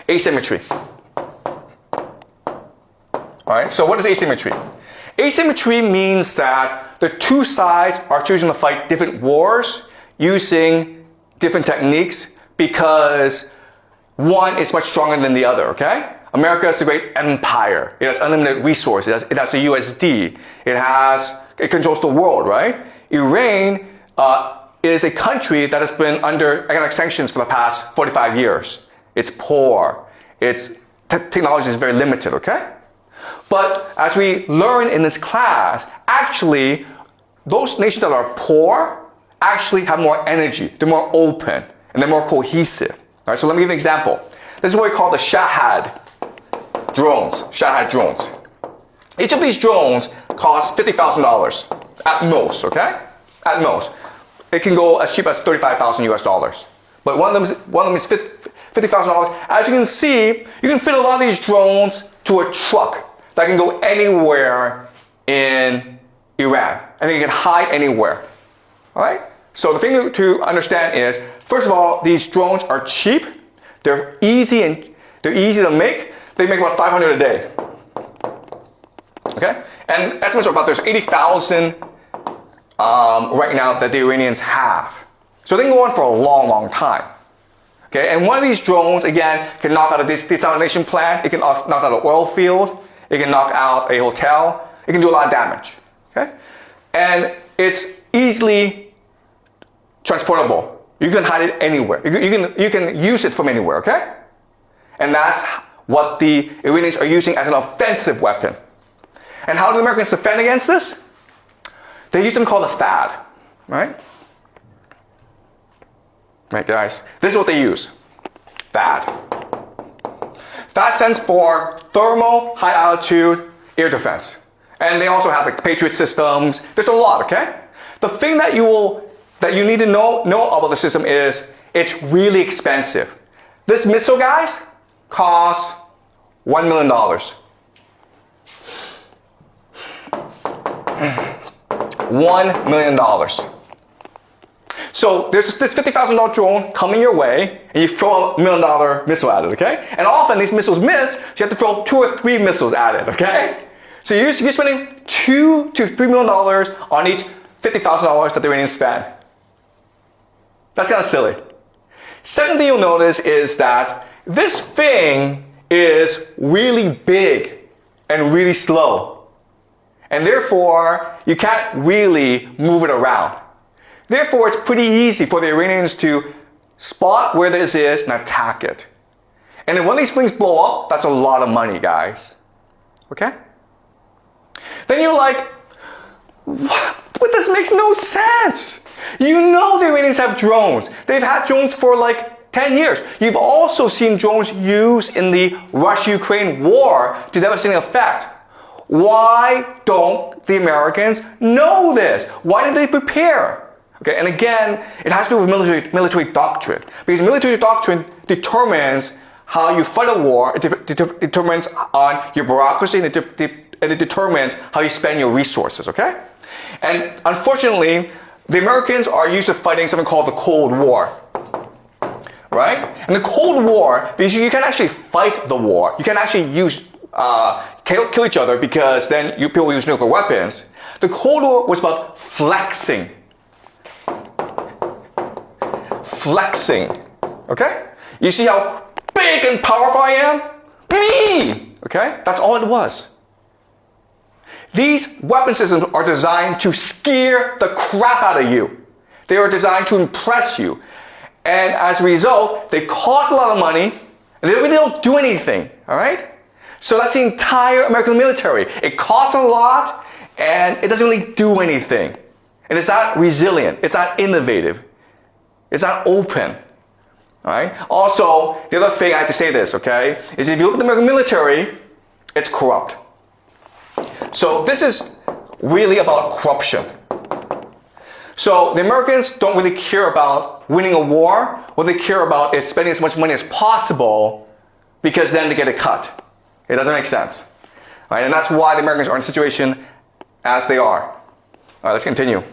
Asymmetry. Alright, so what is asymmetry? Asymmetry means that the two sides are choosing to fight different wars using different techniques because one is much stronger than the other, okay? America is a great empire. It has unlimited resources. It has the USD. It controls the world, right? Iran is a country that has been under economic sanctions for the past 45 years. It's poor. Its technology is very limited, okay? But as we learn in this class, actually, those nations that are poor actually have more energy. They're more open, and they're more cohesive. All right, so let me give an example. This is what we call the Shahed drones. Shahed drones. Each of these drones costs $50,000 at most, okay? At most. It can go as cheap as $35,000 US. But one of them is $50,000. As you can see, you can fit a lot of these drones to a truck that can go anywhere in Iran, and they can hide anywhere. All right? So the thing to understand is, first of all, these drones are cheap. They're easy to make. They make about 500 a day. Okay? And estimates are about there's 80,000 right now that the Iranians have. So they can go on for a long, long time. Okay? And one of these drones, again, can knock out a desalination plant. It can knock out an oil field. It can knock out a hotel. It can do a lot of damage. Okay? And it's easily transportable. You can hide it anywhere. You can use it from anywhere, okay? And that's what the Iranians are using as an offensive weapon. And how do the Americans defend against this? They use something called a THAAD, right? Right, guys? This is what they use. THAAD. THAAD stands for Thermal High Altitude Air Defense. And they also have like Patriot systems. There's a lot, okay? The thing that you need to know about the system is it's really expensive. This missile, guys, costs $1 million. $1 million. So there's this $50,000 drone coming your way, and you throw a $1 million missile at it, okay? And often these missiles miss, so you have to throw 2 or 3 missiles at it, okay? So you're spending $2 to $3 million on each $50,000 that the Iranians spend. That's kind of silly. Second thing you'll notice is that this thing is really big and really slow. And therefore, you can't really move it around. Therefore, it's pretty easy for the Iranians to spot where this is and attack it. And then when these things blow up, that's a lot of money, guys. Okay? Then you're like, what? But this makes no sense. You know the Iranians have drones. They've had drones for like 10 years. You've also seen drones used in the Russia-Ukraine war to devastating effect. Why don't the Americans know this? Why did they prepare? Okay, and again, it has to do with military doctrine. Because military doctrine determines how you fight a war, it determines on your bureaucracy, and it determines how you spend your resources, okay? And unfortunately, the Americans are used to fighting something called the Cold War. Right? And the Cold War, because you can actually fight the war, you can actually kill each other because then people use nuclear weapons. The Cold War was about flexing. Flexing. Okay? You see how big and powerful I am? Me! Okay? That's all it was. These weapon systems are designed to scare the crap out of you. They are designed to impress you. And as a result, they cost a lot of money, and they really don't do anything, all right? So that's the entire American military. It costs a lot, and it doesn't really do anything. And it's not resilient. It's not innovative. It's not open, all right? Also, the other thing I have to say this, okay, is if you look at the American military, it's corrupt. So this is really about corruption. So the Americans don't really care about winning a war. What they care about is spending as much money as possible because then they get a cut. It doesn't make sense. Right? And that's why the Americans are in a situation as they are. All right, let's continue.